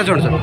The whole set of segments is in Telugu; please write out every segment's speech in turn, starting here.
కెమెరాలో చూడండి సార్.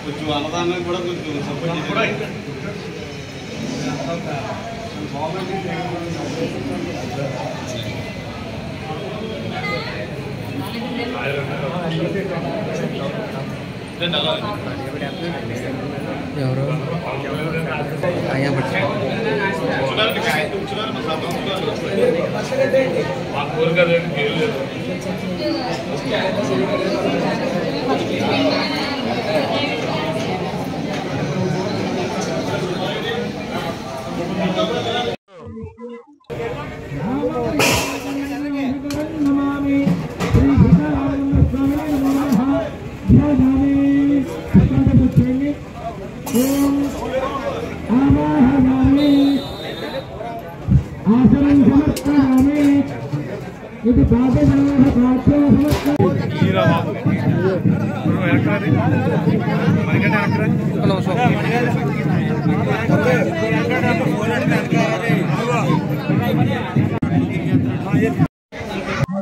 కొంచెం అన్నదానం కూడా కొంచెం సపోర్ట్ ఎవరు అయ్యా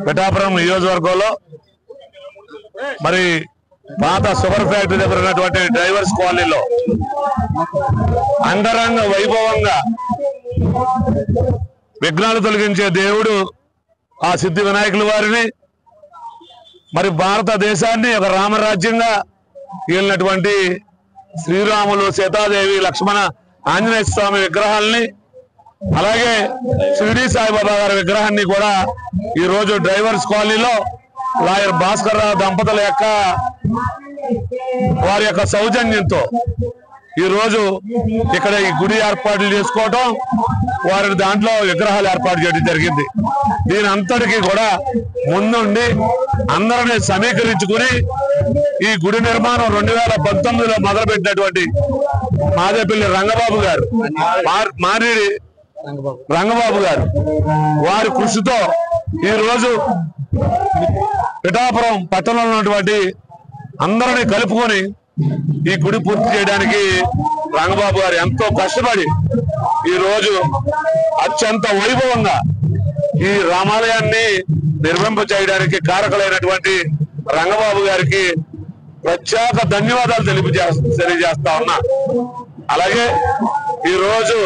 పిఠాపురం నియోజకవర్గంలో మరి పాత షుగర్ ఫ్యాక్టరీ దగ్గర ఉన్నటువంటి డ్రైవర్స్ కాలనీలో అంగరంగ వైభవంగా విఘ్నాలు తొలగించే దేవుడు ఆ సిద్ధి వినాయకుల వారిని మరి భారతదేశాన్ని ఒక రామరాజ్యంగా వెళ్ళినటువంటి శ్రీరాములు, సీతాదేవి, లక్ష్మణ, ఆంజనేయ స్వామి విగ్రహాలని, అలాగే షిరిడి సాయిబాబా గారి విగ్రహాన్ని కూడా ఈ రోజు డ్రైవర్స్ కాలనీలో లాయర్ భాస్కర్ రావు దంపతుల వారి యొక్క సౌజన్యంతో ఈ రోజు ఇక్కడ ఈ గుడి ఏర్పాట్లు చేసుకోవటం, వారి దాంట్లో విగ్రహాలు ఏర్పాటు చేయడం జరిగింది. దీని అంతటికీ కూడా ముందుండి అందరినీ సమీకరించుకుని ఈ గుడి నిర్మాణం 2019లో మొదలుపెట్టినటువంటి మాదేపల్లి రంగబాబు గారు, మారేడి రంగబాబు గారు వారి కృషితో ఈ రోజు పిఠాపురం పట్టణంలో ఉన్నటువంటి అందరినీ కలుపుకొని ఈ గుడి పూర్తి చేయడానికి రంగబాబు గారు ఎంతో కష్టపడి ఈ రోజు అత్యంత వైభవంగా ఈ రామాలయాన్ని నిర్మింప చేయడానికి కారకులైనటువంటి రంగబాబు గారికి ప్రత్యేక ధన్యవాదాలు తెలియజేస్తా ఉన్నా. అలాగే ఈ రోజు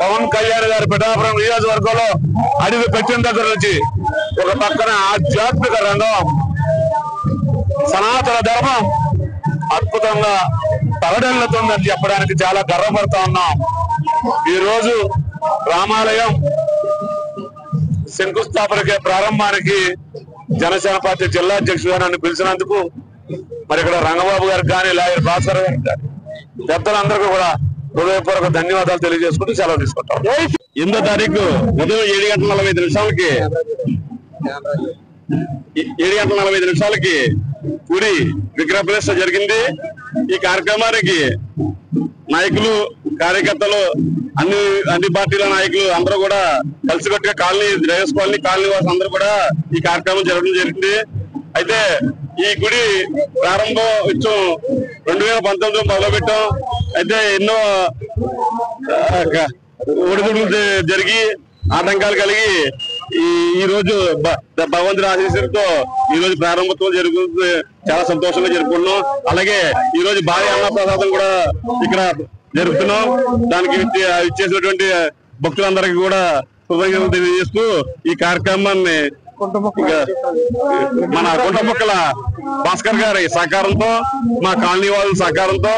పవన్ కళ్యాణ్ గారు పిఠాపురం నియోజకవర్గంలో అడుగు పెట్టిన దగ్గర నుంచి ఒక పక్కన ఆధ్యాత్మిక రంగం, సనాతన ధర్మం అద్భుతంగా తలడెల్లుతుందని చెప్పడానికి చాలా గర్వపడతా ఉన్నాం. ఈ రోజు రామాలయం శంకుస్థాపనకి ప్రారంభానికి జనసేన పార్టీ జిల్లా అధ్యక్షుడుగా నన్ను పిలిచినందుకు మరి ఇక్కడ రంగబాబు గారికి కానీ, లాయర్ భాస్కర్ గారికి కానీ, పెద్దలందరికీ కూడా హృదయపూర్వక ధన్యవాదాలు తెలియజేసుకుంటూ సెలవు తీసుకుంటాం. 8వ తారీఖు ఉదయం 7:45 నిమిషాలకి గుడి విగ్రహ ప్రతిష్ఠ జరిగింది. ఈ కార్యక్రమానికి నాయకులు, కార్యకర్తలు, అన్ని పార్టీల నాయకులు అందరూ కూడా కలిసికట్టుగా డ్రైవర్స్ కాలనీ వాసు అందరూ కూడా ఈ కార్యక్రమం జరగడం జరిగింది. అయితే ఈ గుడి ప్రారంభం 2019 మొదలుపెట్టాం. అయితే ఎన్నో ఒడిదుడులు జరిగి ఆటంకాలు కలిగి ఈ రోజు భగవంతుడి ఆశీస్సులతో ఈ రోజు ప్రారంభోత్సవం జరుగుతుంది. చాలా సంతోషంగా జరుపుకుంటున్నాం. అలాగే ఈ రోజు భారీ అన్నప్రసాదం కూడా ఇక్కడ జరుపుతున్నాం. దానికి ఇచ్చేసినటువంటి భక్తులందరికీ కూడా కృతజ్ఞతలు తెలియజేస్తూ ఈ కార్యక్రమాన్ని మన గుంటముక్కల భాస్కర్ గారి సహకారంతో, మా కాలనీ వాళ్ళ సహకారంతో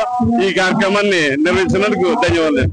ఈ కార్యక్రమాన్ని నిర్వహించినందుకు ధన్యవాదాలు.